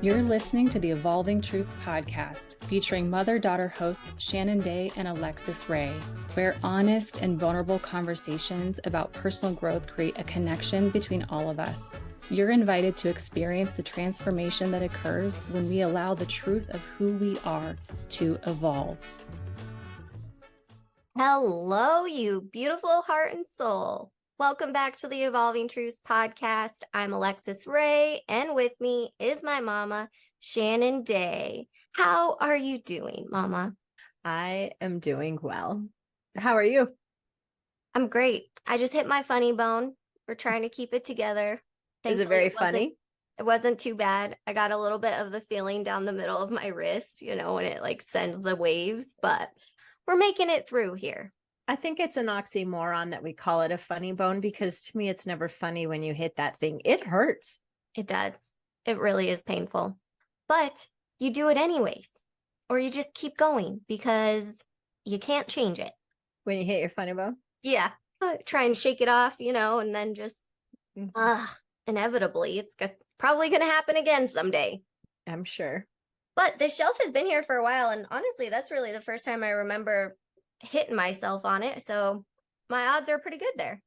You're listening to the Evolving Truths podcast, featuring mother-daughter hosts Shannon Day and Alexis Ray, where honest and vulnerable conversations about personal growth create a connection between all of us. You're invited to experience the transformation that occurs when we allow the truth of who we are to evolve. Hello, you beautiful heart and soul. Welcome back to the Evolving Truths podcast. I'm Alexis Ray, and with me is my mama, Shannon Day. How are you doing, mama? I am doing well. How are you? I'm great. I just hit my funny bone. We're trying to keep it together. Is it very funny? It wasn't too bad. I got a little bit of the feeling down the middle of my wrist, when it like sends the waves, but we're making it through here. I think it's an oxymoron that we call it a funny bone, because to me, it's never funny when you hit that thing. It hurts. It does. It really is painful. But you do it anyways, or you just keep going because you can't change it. When you hit your funny bone? Yeah. Try and shake it off, and then just, inevitably, it's probably going to happen again someday. I'm sure. But the shelf has been here for a while, and honestly, that's really the first time I remember hitting myself on it. So my odds are pretty good there.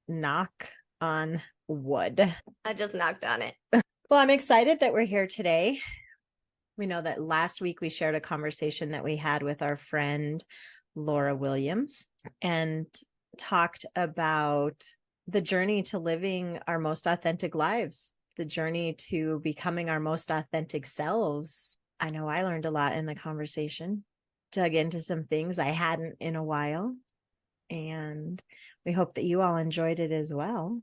Knock on wood. I just knocked on it. Well, I'm excited that we're here today. We know that last week we shared a conversation that we had with our friend Laura Williams and talked about the journey to living our most authentic lives, the journey to becoming our most authentic selves. I know I learned a lot in the conversation, dug into some things I hadn't in a while, and we hope that you all enjoyed it as well.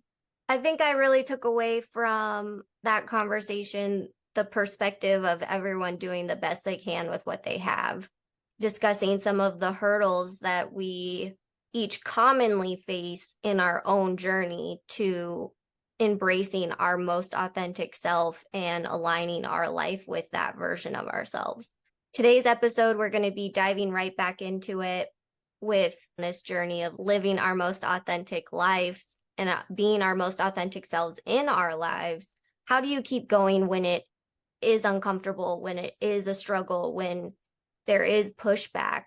I think I really took away from that conversation the perspective of everyone doing the best they can with what they have, discussing some of the hurdles that we each commonly face in our own journey to embracing our most authentic self and aligning our life with that version of ourselves. Today's episode, we're going to be diving right back into it with this journey of living our most authentic lives and being our most authentic selves in our lives. How do you keep going when it is uncomfortable, when it is a struggle, when there is pushback?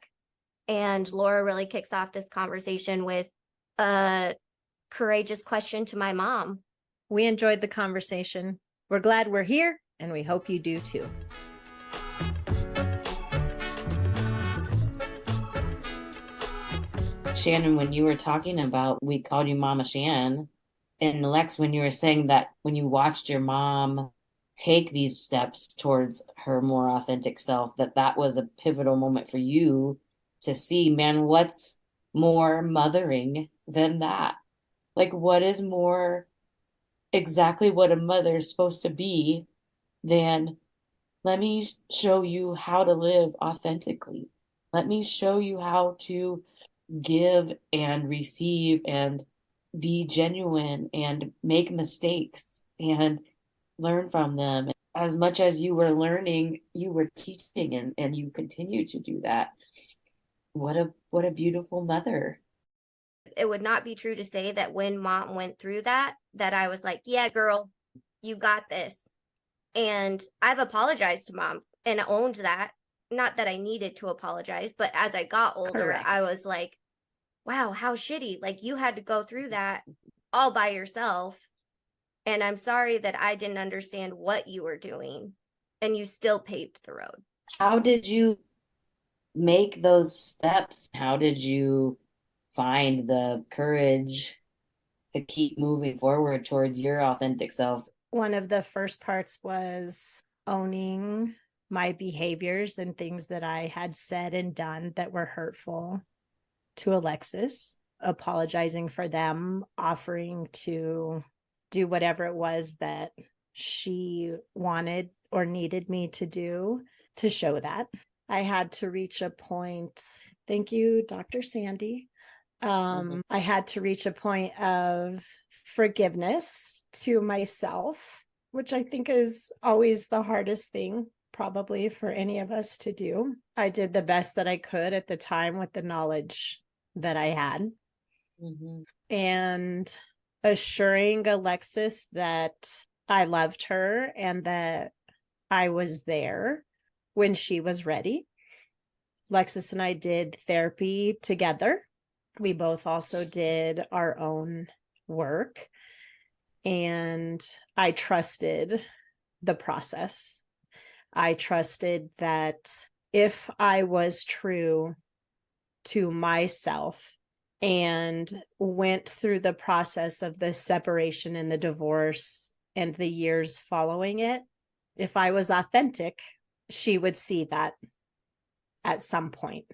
And Laura really kicks off this conversation with a courageous question to my mom. We enjoyed the conversation. We're glad we're here, and we hope you do too. Shannon, when you were talking about, we called you Mama Shan, and Lex, when you were saying that when you watched your mom take these steps towards her more authentic self, that was a pivotal moment for you to see, man, what's more mothering than that? Like, what is more exactly what a mother is supposed to be than, let me show you how to live authentically. Let me show you how to give and receive and be genuine and make mistakes and learn from them. As much as you were learning, you were teaching, and you continue to do that. What a beautiful mother. It would not be true to say that when mom went through that I was like, yeah, girl, you got this. And I've apologized to mom and owned that. Not that I needed to apologize, but as I got older, Correct. I was like, wow, how shitty. Like, you had to go through that all by yourself. And I'm sorry that I didn't understand what you were doing, and you still paved the road. How did you make those steps? How did you find the courage to keep moving forward towards your authentic self? One of the first parts was owning my behaviors and things that I had said and done that were hurtful to Alexis, apologizing for them, offering to do whatever it was that she wanted or needed me to do to show that. I had to reach a point. Thank you, Dr. Sandy. I had to reach a point of forgiveness to myself, which I think is always the hardest thing probably for any of us to do. I did the best that I could at the time with the knowledge that I had. And assuring Alexis that I loved her and that I was there when she was ready. Lexus and I did therapy together. We both also did our own work, and I trusted the process. I trusted that if I was true to myself and went through the process of the separation and the divorce and the years following it, if I was authentic, she would see that at some point.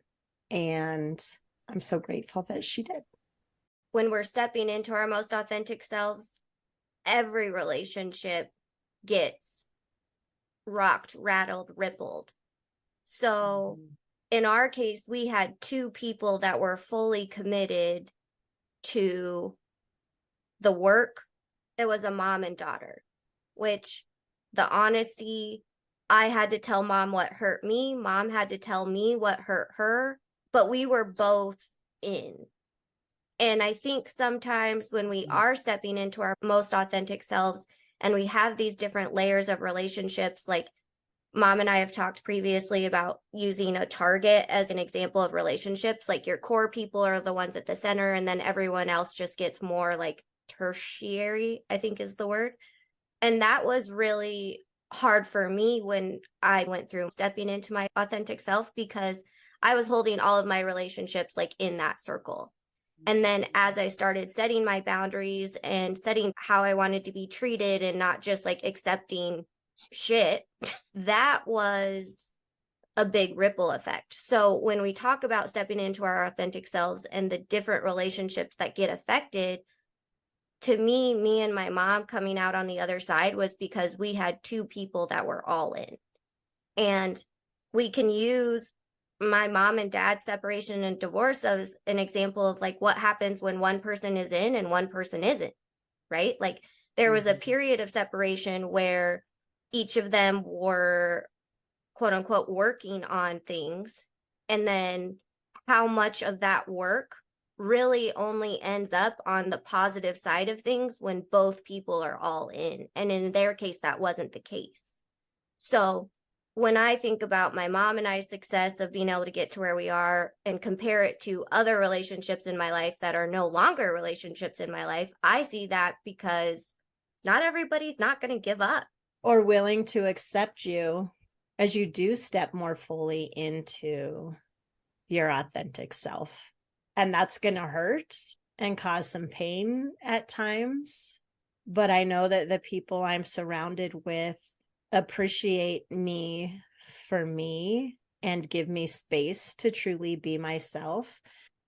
And I'm so grateful that she did. When we're stepping into our most authentic selves, every relationship gets rocked, rattled, rippled. So in our case, we had two people that were fully committed to the work. It was a mom and daughter, which the honesty, I had to tell mom what hurt me. Mom had to tell me what hurt her, but we were both in. And I think sometimes when we are stepping into our most authentic selves and we have these different layers of relationships, like Mom and I have talked previously about using a target as an example of relationships, like your core people are the ones at the center, and then everyone else just gets more like tertiary, I think is the word. And that was really hard for me when I went through stepping into my authentic self, because I was holding all of my relationships like in that circle. And then as I started setting my boundaries and setting how I wanted to be treated and not just like accepting shit, that was a big ripple effect. So when we talk about stepping into our authentic selves and the different relationships that get affected, to me and my mom coming out on the other side was because we had two people that were all in. And we can use my mom and dad's separation and divorce as an example of like what happens when one person is in and one person isn't, right? Like there was a period of separation where each of them were quote unquote working on things, and then how much of that work really only ends up on the positive side of things when both people are all in. And in their case, that wasn't the case. So when I think about my mom and I's success of being able to get to where we are and compare it to other relationships in my life that are no longer relationships in my life, I see that because not everybody's not going to give up. Or willing to accept you as you do step more fully into your authentic self. And that's going to hurt and cause some pain at times. But I know that the people I'm surrounded with appreciate me for me and give me space to truly be myself.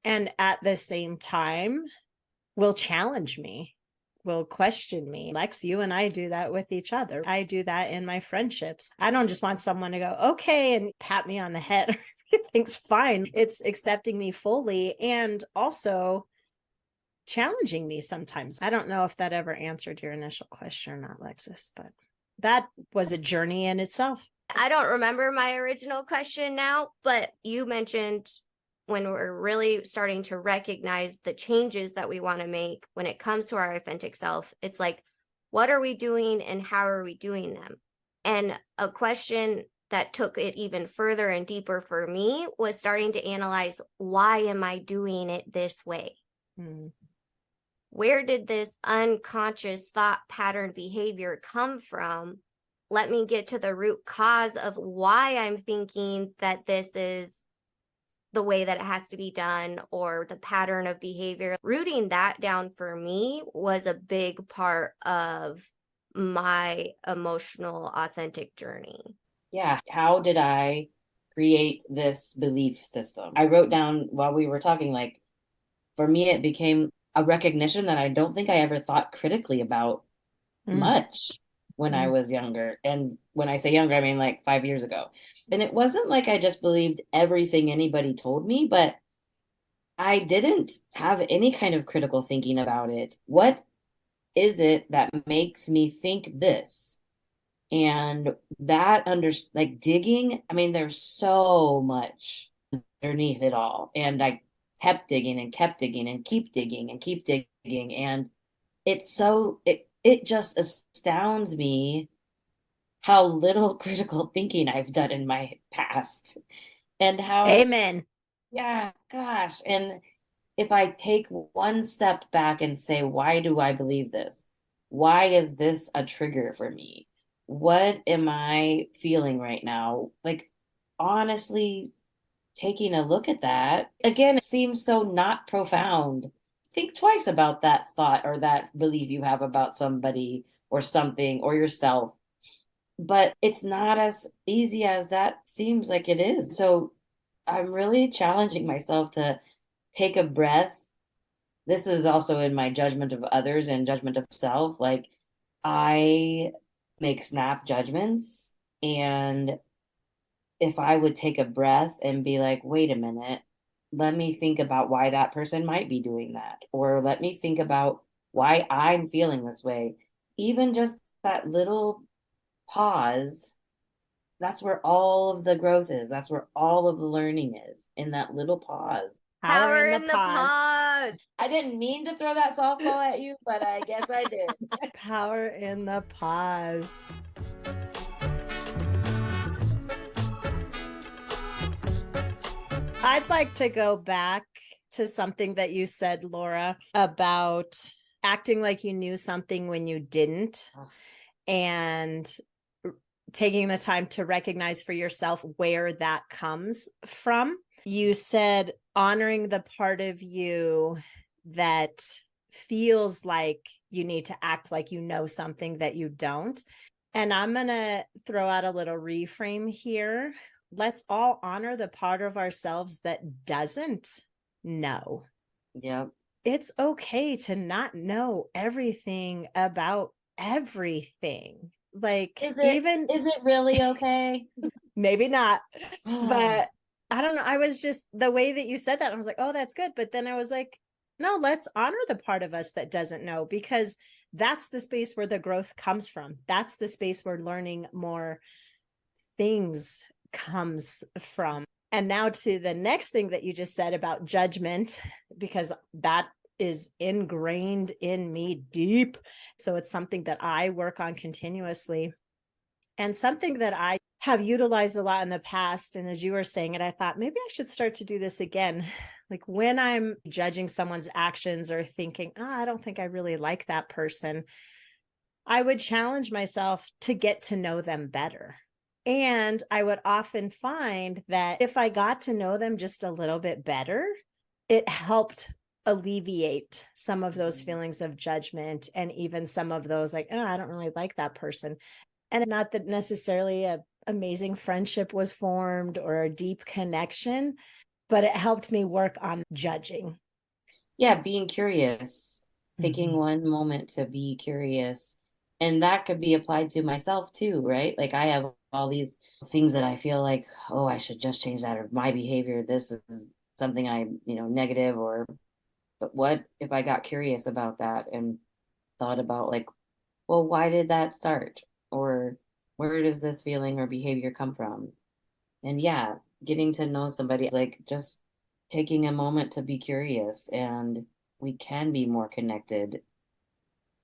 And at the same time, will challenge me, will question me. Lex, you and I do that with each other. I do that in my friendships. I don't just want someone to go, okay, and pat me on the head. Everything's fine. It's accepting me fully and also challenging me sometimes. I don't know if that ever answered your initial question or not, Lexus, but that was a journey in itself. I don't remember my original question now, but you mentioned when we're really starting to recognize the changes that we want to make when it comes to our authentic self, it's like, what are we doing and how are we doing them? And a question that took it even further and deeper for me was starting to analyze, why am I doing it this way? Where did this unconscious thought pattern behavior come from? Let me get to the root cause of why I'm thinking that this is the way that it has to be done, or the pattern of behavior. Rooting that down for me was a big part of my emotional, authentic journey. Yeah. How did I create this belief system? I wrote down while we were talking, like, for me, it became a recognition that I don't think I ever thought critically about much when I was younger. And when I say younger, I mean like 5 years ago. And it wasn't like I just believed everything anybody told me, but I didn't have any kind of critical thinking about it. What is it that makes me think this? And that like digging, I mean, there's so much underneath it all. And I kept digging and kept digging and keep digging and keep digging. And it's it just astounds me how little critical thinking I've done in my past and how, Amen. yeah, gosh. And if I take one step back and say, why do I believe this? Why is this a trigger for me? What am I feeling right now? Like, honestly, taking a look at that, again, it seems so not profound. Think twice about that thought or that belief you have about somebody or something or yourself. But it's not as easy as that seems like it is. So I'm really challenging myself to take a breath. This is also in my judgment of others and judgment of self. Like, I make snap judgments. And if I would take a breath and be like, wait a minute, let me think about why that person might be doing that, or let me think about why I'm feeling this way, even just that little pause, that's where all of the growth is. That's where all of the learning is, in that little pause. Power in the pause. pause. I didn't mean to throw that softball at you, but I guess I did. Power in the pause. I'd like to go back to something that you said, Laura, about acting like you knew something when you didn't, and taking the time to recognize for yourself where that comes from. You said honoring the part of you that feels like you need to act like you know something that you don't. And I'm going to throw out a little reframe here. Let's all honor the part of ourselves that doesn't know. Yep. It's okay to not know everything about everything. Like, Is it really okay? maybe not, but I don't know. I was just, the way that you said that, I was like, oh, that's good. But then I was like, no, let's honor the part of us that doesn't know, because that's the space where the growth comes from. That's the space where learning more things comes from. And now to the next thing that you just said about judgment, because that is ingrained in me deep. So it's something that I work on continuously, and something that I have utilized a lot in the past. And as you were saying it, I thought maybe I should start to do this again. Like when I'm judging someone's actions or thinking, oh, I don't think I really like that person, I would challenge myself to get to know them better. And I would often find that if I got to know them just a little bit better, it helped alleviate some of those feelings of judgment, and even some of those like, oh, I don't really like that person. And not that necessarily an amazing friendship was formed or a deep connection, but it helped me work on judging. Yeah, being curious, taking one moment to be curious. And that could be applied to myself too, right? Like I have all these things that I feel like, oh, I should just change that, or my behavior, this is something I'm, negative, or but what if I got curious about that and thought about like, well, why did that start? Or where does this feeling or behavior come from? And yeah, getting to know somebody, like just taking a moment to be curious, and we can be more connected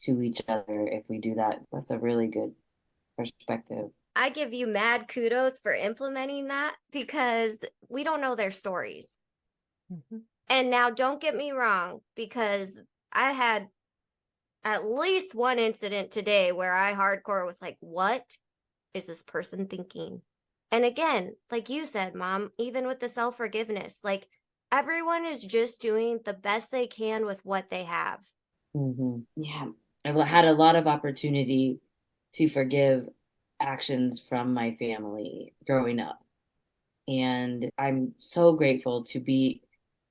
to each other if we do that. That's a really good perspective. I give you mad kudos for implementing that, because we don't know their stories. Mm-hmm. And now don't get me wrong, because I had at least one incident today where I hardcore was like, what is this person thinking? And again, like you said, Mom, even with the self-forgiveness, like everyone is just doing the best they can with what they have. Yeah, I've had a lot of opportunity to forgive actions from my family growing up. And I'm so grateful to be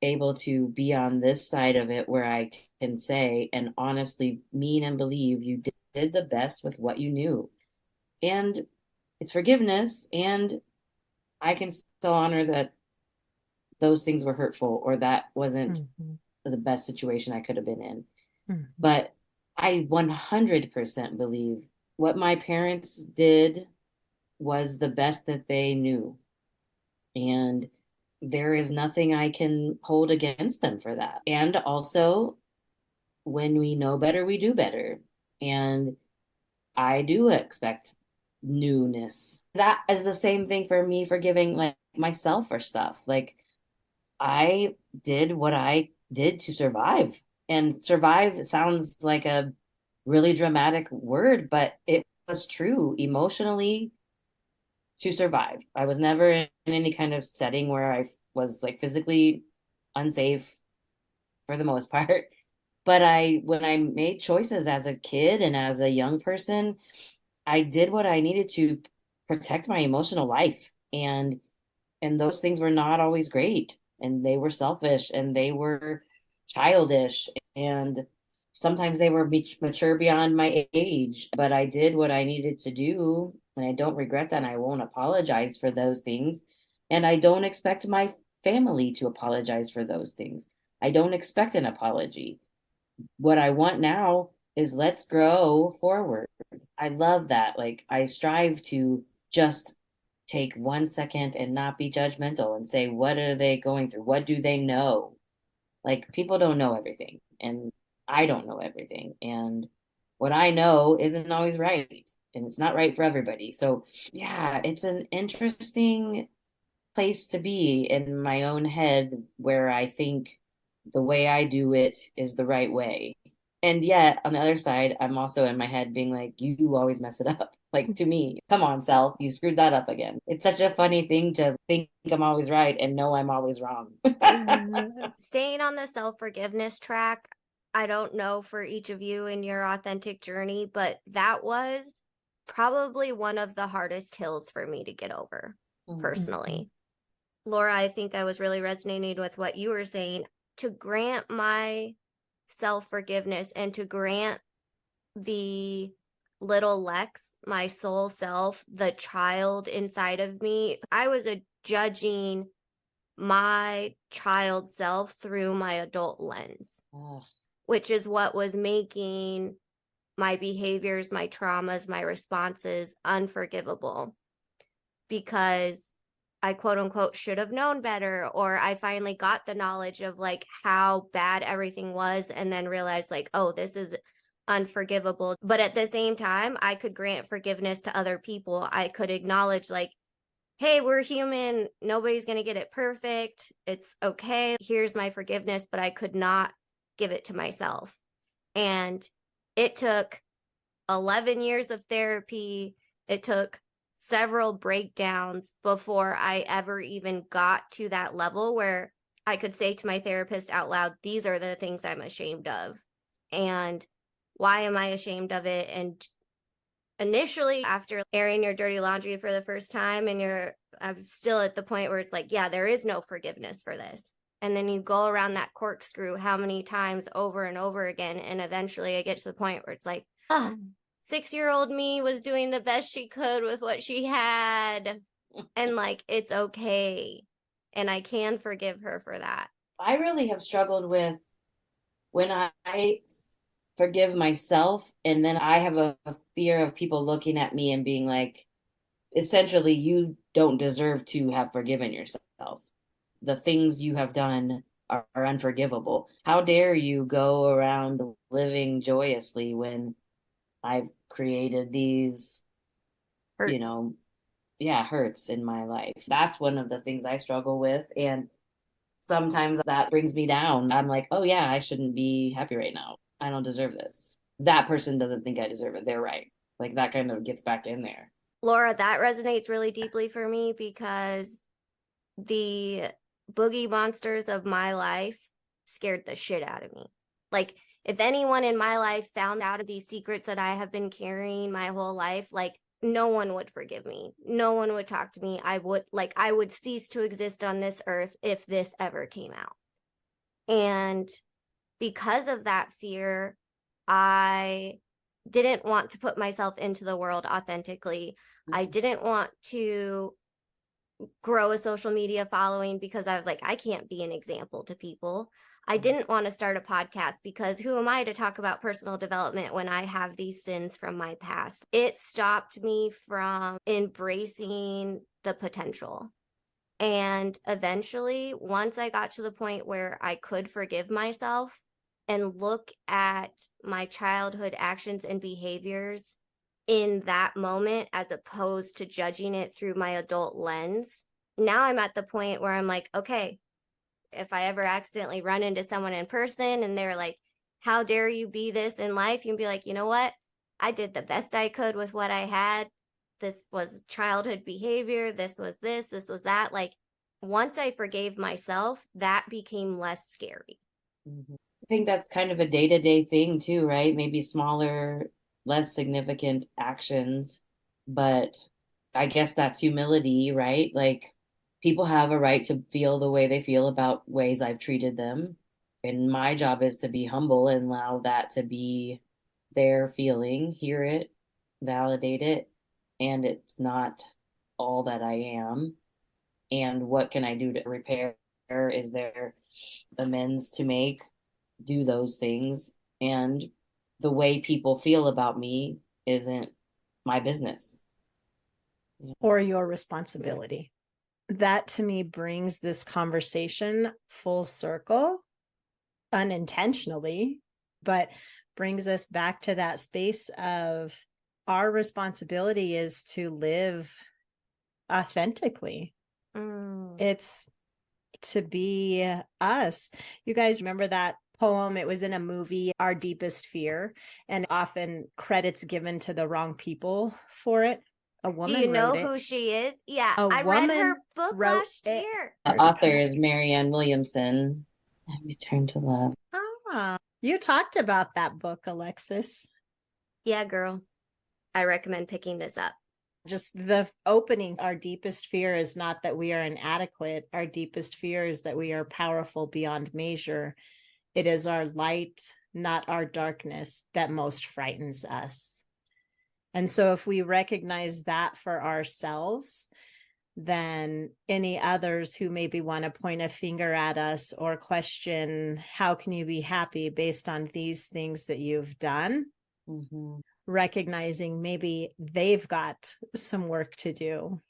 able to be on this side of it, where I can say and honestly mean and believe you did the best with what you knew. And it's forgiveness. And I can still honor that those things were hurtful, or that wasn't the best situation I could have been in. But I 100% believe what my parents did was the best that they knew. And there is nothing I can hold against them for that. And also, when we know better, we do better. And I do expect newness. That is the same thing for me forgiving like myself for stuff. Like I did what I did to survive. And survive sounds like a really dramatic word, but it was true emotionally to survive. I was never in any kind of setting where I was like physically unsafe for the most part. But when I made choices as a kid and as a young person, I did what I needed to protect my emotional life. And those things were not always great. And they were selfish and they were childish. And sometimes they were mature beyond my age. But I did what I needed to do. And I don't regret that. And I won't apologize for those things. And I don't expect my family to apologize for those things. I don't expect an apology. What I want now is let's grow forward. I love that. Like I strive to just take 1 second and not be judgmental and say, what are they going through? What do they know? Like people don't know everything and I don't know everything. And what I know isn't always right. And it's not right for everybody. So yeah, it's an interesting place to be in my own head where I think the way I do it is the right way. And yet on the other side, I'm also in my head being like, you always mess it up. Like to me, come on, self, you screwed that up again. It's such a funny thing to think I'm always right and know I'm always wrong. Staying on the self-forgiveness track, I don't know for each of you in your authentic journey, but that was probably one of the hardest hills for me to get over personally. Laura, I think I was really resonating with what you were saying. To grant my self-forgiveness and to grant the little Lex, my soul self, the child inside of me, I was judging my child self through my adult lens, which is what was making my behaviors, my traumas, my responses unforgivable, because I quote unquote should have known better, or I finally got the knowledge of like how bad everything was and then realized like, oh, this is unforgivable. But at the same time, I could grant forgiveness to other people. I could acknowledge like, hey, we're human. Nobody's going to get it perfect. It's okay. Here's my forgiveness, but I could not give it to myself. And it took 11 years of therapy. It took several breakdowns before I ever even got to that level where I could say to my therapist out loud, these are the things I'm ashamed of. And why am I ashamed of it? And initially, after airing your dirty laundry for the first time, and I'm still at the point where it's like, yeah, there is no forgiveness for this. And then you go around that corkscrew how many times over and over again. And eventually I get to the point where it's like, 6-year-old me was doing the best she could with what she had. And like, it's okay. And I can forgive her for that. I really have struggled with when I forgive myself and then I have a fear of people looking at me and being like, essentially, you don't deserve to have forgiven yourself. The things you have done are unforgivable. How dare you go around living joyously when I've created these, Hurts. Hurts in my life. That's one of the things I struggle with. And sometimes that brings me down. I'm like, oh yeah, I shouldn't be happy right now. I don't deserve this. That person doesn't think I deserve it. They're right. Like that kind of gets back in there. Laura, that resonates really deeply for me because the boogie monsters of my life scared the shit out of me. Like, if anyone in my life found out of these secrets that I have been carrying my whole life, like, no one would forgive me. No one would talk to me. I would cease to exist on this earth if this ever came out. And because of that fear, I didn't want to put myself into the world authentically. I didn't want to grow a social media following because I was like, I can't be an example to people. I didn't want to start a podcast because who am I to talk about personal development when I have these sins from my past? It stopped me from embracing the potential. And eventually, once I got to the point where I could forgive myself and look at my childhood actions and behaviors in that moment as opposed to judging it through my adult lens. Now I'm at the point where I'm like, okay, if I ever accidentally run into someone in person and they're like, how dare you be this in life? You can be like, you know what? I did the best I could with what I had. This was childhood behavior. This was that. Like, once I forgave myself, that became less scary. Mm-hmm. I think that's kind of a day-to-day thing too, right? Maybe smaller, less significant actions, but I guess that's humility, right? Like people have a right to feel the way they feel about ways I've treated them. And my job is to be humble and allow that to be their feeling, hear it, validate it, and it's not all that I am. And what can I do to repair? Is there amends to make? Do those things, and the way people feel about me isn't my business. Or your responsibility. That to me brings this conversation full circle, unintentionally, but brings us back to that space of our responsibility is to live authentically. It's to be us. You guys remember that poem? It was in a movie, Our Deepest Fear, and often credits given to the wrong people for it. A woman Do you know wrote it. who she is? Yeah, A I read woman her book wrote last it. year. The author is Marianne Williamson. Return to Love. Ah, you talked about that book, Alexis. Yeah, girl. I recommend picking this up. Just the opening, our deepest fear is not that we are inadequate. Our deepest fear is that we are powerful beyond measure. It is our light, not our darkness, that most frightens us. And so if we recognize that for ourselves, then any others who maybe want to point a finger at us or question, how can you be happy based on these things that you've done? Mm-hmm. Recognizing maybe they've got some work to do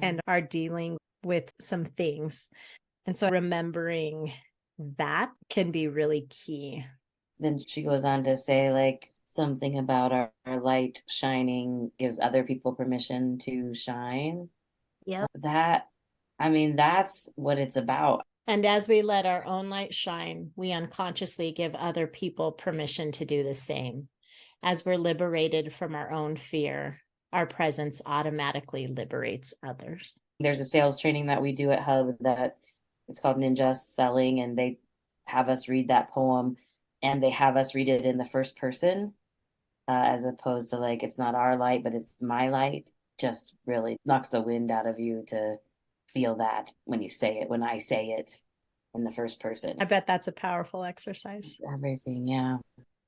and are dealing with some things. And so remembering that can be really key. Then she goes on to say, like, something about our light shining gives other people permission to shine. Yep. That, I mean, that's what it's about. And as we let our own light shine, we unconsciously give other people permission to do the same. As we're liberated from our own fear, our presence automatically liberates others. There's a sales training that we do at Hub that it's called Ninja Selling, and they have us read that poem, and they have us read it in the first person, as opposed to like, it's not our light, but it's my light. Just really knocks the wind out of you to feel that when you say it, when I say it in the first person. I bet that's a powerful exercise. Everything, yeah.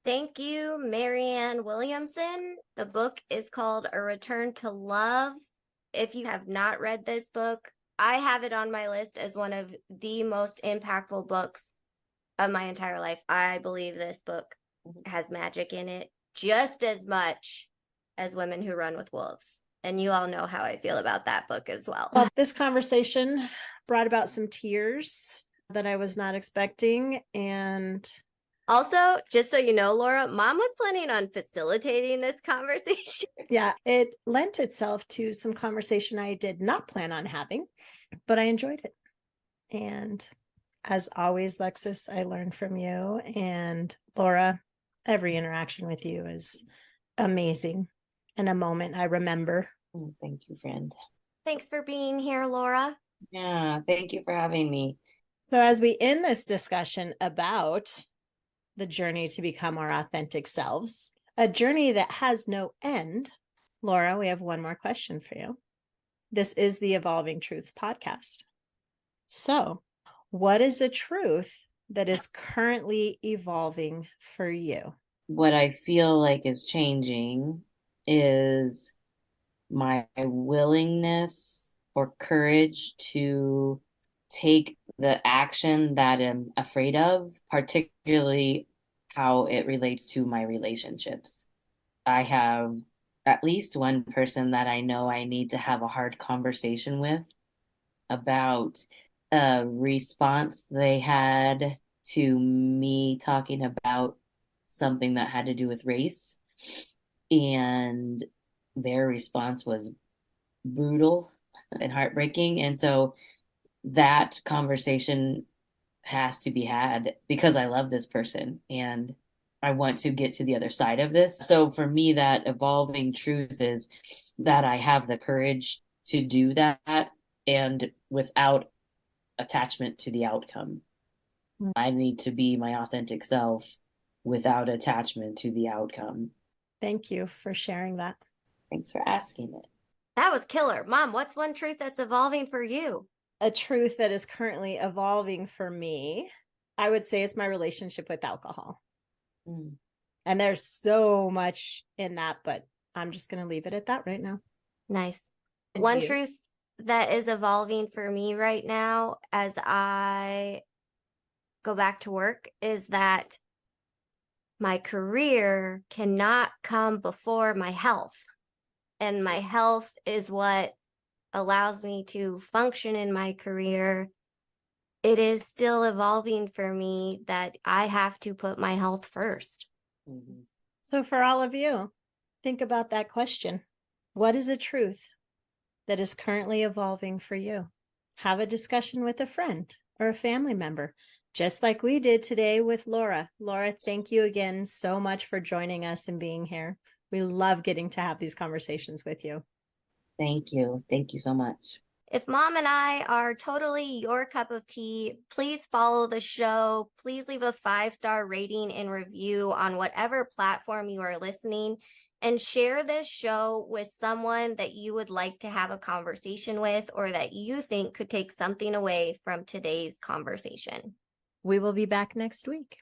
Thank you, Marianne Williamson. The book is called A Return to Love. If you have not read this book, I have it on my list as one of the most impactful books of my entire life. I believe this book has magic in it just as much as Women Who Run with Wolves. And you all know how I feel about that book as well. Well, this conversation brought about some tears that I was not expecting. And also, just so you know, Laura, Mom was planning on facilitating this conversation. Yeah, it lent itself to some conversation I did not plan on having, but I enjoyed it. And as always, Lexis, I learned from you. And Laura, every interaction with you is amazing and a moment I remember. Thank you, friend. Thanks for being here, Laura. Yeah, thank you for having me. So as we end this discussion about the journey to become our authentic selves, a journey that has no end, Laura, we have one more question for you. This is the Evolving Truths podcast. So, what is a truth that is currently evolving for you? What I feel like is changing is my willingness or courage to take the action that I'm afraid of, particularly how it relates to my relationships. I have at least one person that I know I need to have a hard conversation with about a response they had to me talking about something that had to do with race. And their response was brutal and heartbreaking. And so that conversation has to be had because I love this person and I want to get to the other side of this. So for me, that evolving truth is that I have the courage to do that and without attachment to the outcome. I need to be my authentic self without attachment to the outcome. Thank you for sharing that. Thanks for asking it. That was killer. Mom, what's one truth that's evolving for you? A truth that is currently evolving for me, I would say it's my relationship with alcohol. And there's so much in that, but I'm just going to leave it at that right now. Nice. And One you? truth that is evolving for me right now as I go back to work is that my career cannot come before my health. And my health is what allows me to function in my career. It is still evolving for me that I have to put my health first. Mm-hmm. So for all of you, think about that question. What is a truth that is currently evolving for you? Have a discussion with a friend or a family member, just like we did today with Laura. Laura, thank you again so much for joining us and being here. We love getting to have these conversations with you. Thank you. Thank you so much. If Mom and I are totally your cup of tea, please follow the show. Please leave a 5-star rating and review on whatever platform you are listening, and share this show with someone that you would like to have a conversation with or that you think could take something away from today's conversation. We will be back next week.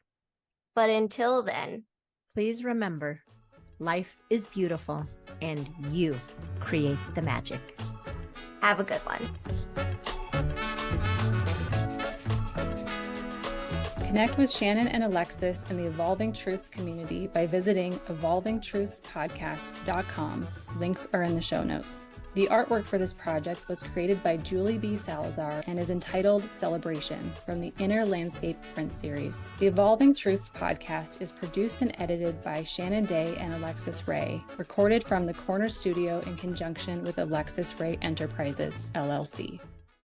But until then, please remember, life is beautiful and you create the magic. have a good one. Connect with Shannon and Alexis in the Evolving Truths community by visiting evolvingtruthspodcast.com. Links are in the show notes. The artwork for this project was created by Julie B. Salazar and is entitled Celebration from the Inner Landscape print series. The Evolving Truths podcast is produced and edited by Shannon Day and Alexis Ray, recorded from the Corner Studio in conjunction with Alexis Ray Enterprises, LLC.